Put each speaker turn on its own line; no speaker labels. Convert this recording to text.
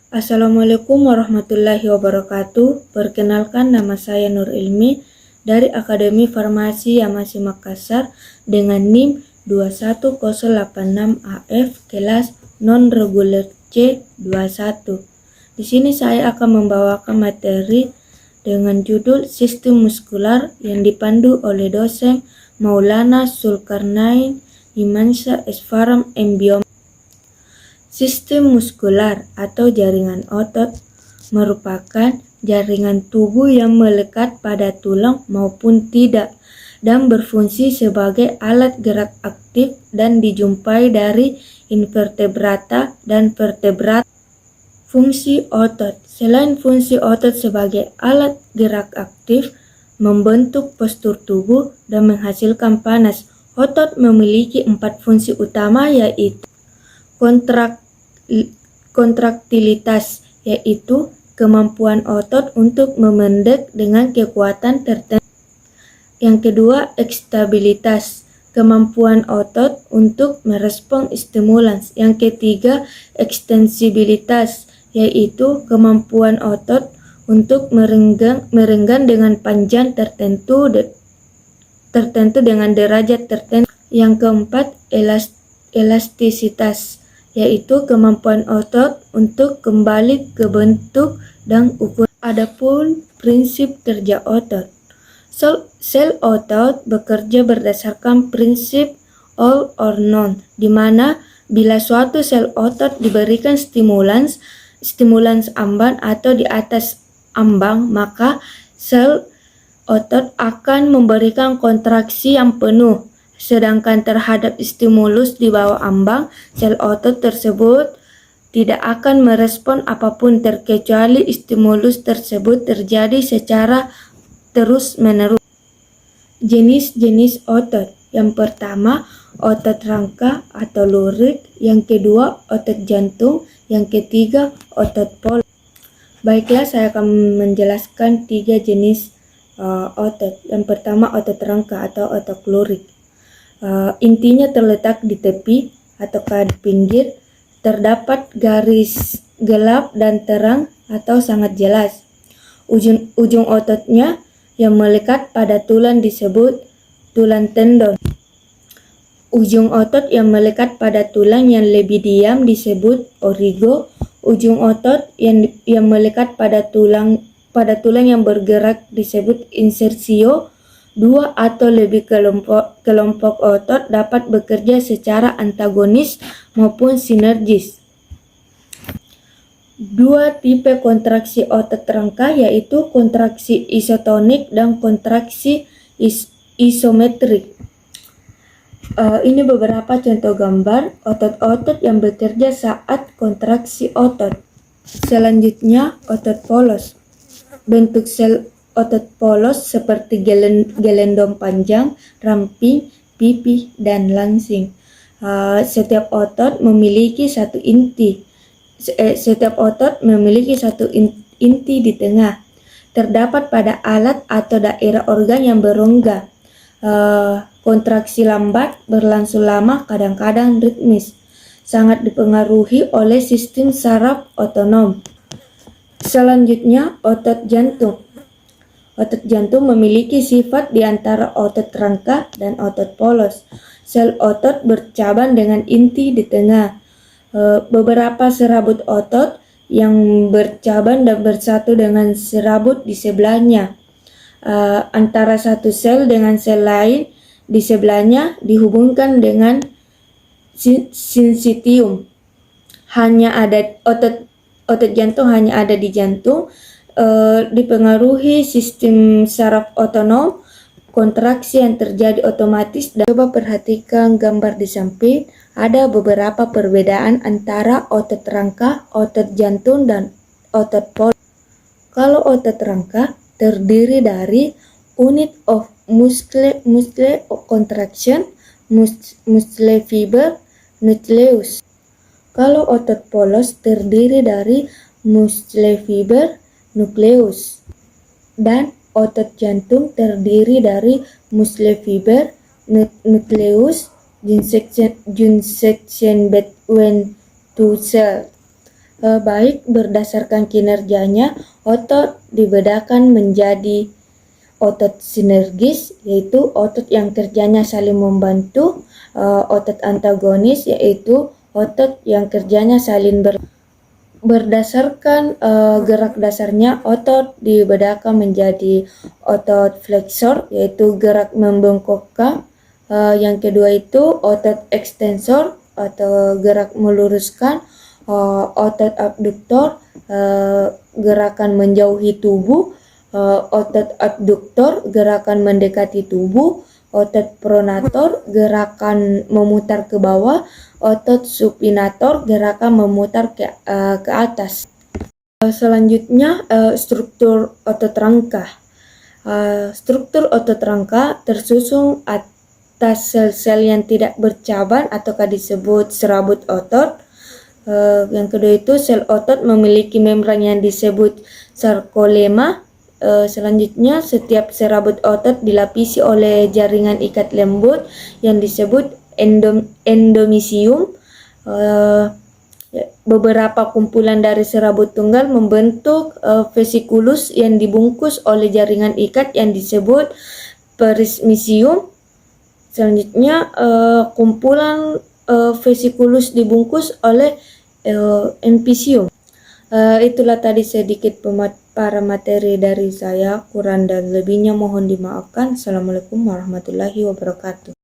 Assalamualaikum warahmatullahi wabarakatuh. Perkenalkan, nama saya Nur Ilmi dari Akademi Farmasi Yamasi Makassar dengan NIM 21086AF kelas non-reguler C21. Di sini saya akan membawakan materi dengan judul Sistem Muskular yang dipandu oleh dosen Maulana Zulkarnain Himansyah Esfaram MBiom. Sistem muskular atau jaringan otot merupakan jaringan tubuh yang melekat pada tulang maupun tidak dan berfungsi sebagai alat gerak aktif dan dijumpai dari invertebrata dan vertebrata. Fungsi otot. Selain fungsi otot sebagai alat gerak aktif, membentuk postur tubuh dan menghasilkan panas, otot memiliki 4 fungsi utama, yaitu kontraktilitas, yaitu kemampuan otot untuk memendek dengan kekuatan tertentu. Yang kedua, ekstabilitas, kemampuan otot untuk merespons stimulans. Yang ketiga, ekstensibilitas, yaitu kemampuan otot untuk merenggang dengan panjang tertentu dengan derajat tertentu. Yang keempat, elastisitas, yaitu kemampuan otot untuk kembali ke bentuk dan ukuran. Adapun prinsip kerja otot. Sel otot bekerja berdasarkan prinsip all or none, di mana bila suatu sel otot diberikan stimulans ambang atau di atas ambang, maka sel otot akan memberikan kontraksi yang penuh. Sedangkan terhadap stimulus di bawah ambang, sel otot tersebut tidak akan merespon apapun terkecuali stimulus tersebut terjadi secara terus-menerus. Jenis-jenis otot. Yang pertama, otot rangka atau lurik. Yang kedua, otot jantung. Yang ketiga, otot polos. Baiklah, saya akan menjelaskan 3 jenis otot. Yang pertama, otot rangka atau otot lurik. Intinya terletak di tepi atau di pinggir, terdapat garis gelap dan terang atau sangat jelas. Ujung ototnya yang melekat pada tulang disebut tulang tendon. Ujung otot yang melekat pada tulang yang lebih diam disebut origo. Ujung otot yang melekat pada tulang yang bergerak disebut insersio. 2 atau lebih kelompok otot dapat bekerja secara antagonis maupun sinergis. 2 tipe kontraksi otot rangka, yaitu kontraksi isotonik dan kontraksi isometrik. Ini beberapa contoh gambar otot-otot yang bekerja saat kontraksi otot. Selanjutnya, otot polos. Bentuk sel otot polos seperti gelendong panjang, ramping, pipih, dan langsing. Setiap otot memiliki satu inti. Inti di tengah. Terdapat pada alat atau daerah organ yang berongga. Kontraksi lambat, berlangsung lama, kadang-kadang ritmis. Sangat dipengaruhi oleh sistem saraf otonom. Selanjutnya, otot jantung. Otot jantung memiliki sifat di antara otot rangka dan otot polos. Sel otot bercabang dengan inti di tengah. Beberapa serabut otot yang bercabang dan bersatu dengan serabut di sebelahnya. Antara satu sel dengan sel lain di sebelahnya dihubungkan dengan sinsitium. Otot jantung hanya ada di jantung. Dipengaruhi sistem saraf otonom, kontraksi yang terjadi otomatis. Dan coba perhatikan gambar di samping, ada beberapa perbedaan antara otot rangka, otot jantung, dan otot polos. Kalau otot rangka terdiri dari unit of muscle contraction, muscle fiber, nucleus. Kalau otot polos terdiri dari muscle fiber, nukleus, dan otot jantung terdiri dari muscle fiber, nukleus, junction between two cells. baik berdasarkan kinerjanya, otot dibedakan menjadi otot sinergis, yaitu otot yang kerjanya saling membantu, otot antagonis, yaitu otot yang kerjanya saling berdasarkan gerak dasarnya, otot dibedakan menjadi otot fleksor, yaitu gerak membengkokkan. Yang kedua itu otot ekstensor atau gerak meluruskan, otot abduktor, gerakan menjauhi tubuh, otot abduktor gerakan mendekati tubuh, otot pronator gerakan memutar ke bawah, otot supinator gerakan memutar ke atas. Selanjutnya struktur otot rangka. Struktur otot rangka tersusun atas sel-sel yang tidak bercabang ataukah disebut serabut otot. Yang kedua itu sel otot memiliki membran yang disebut sarkolema. Selanjutnya setiap serabut otot dilapisi oleh jaringan ikat lembut yang disebut endomysium. Beberapa kumpulan dari serabut tunggal membentuk vesikulus yang dibungkus oleh jaringan ikat yang disebut perismisium. Selanjutnya kumpulan vesikulus dibungkus oleh empisium. Itulah tadi sedikit para materi dari saya, kurang dan lebihnya mohon dimaafkan. Assalamualaikum warahmatullahi wabarakatuh.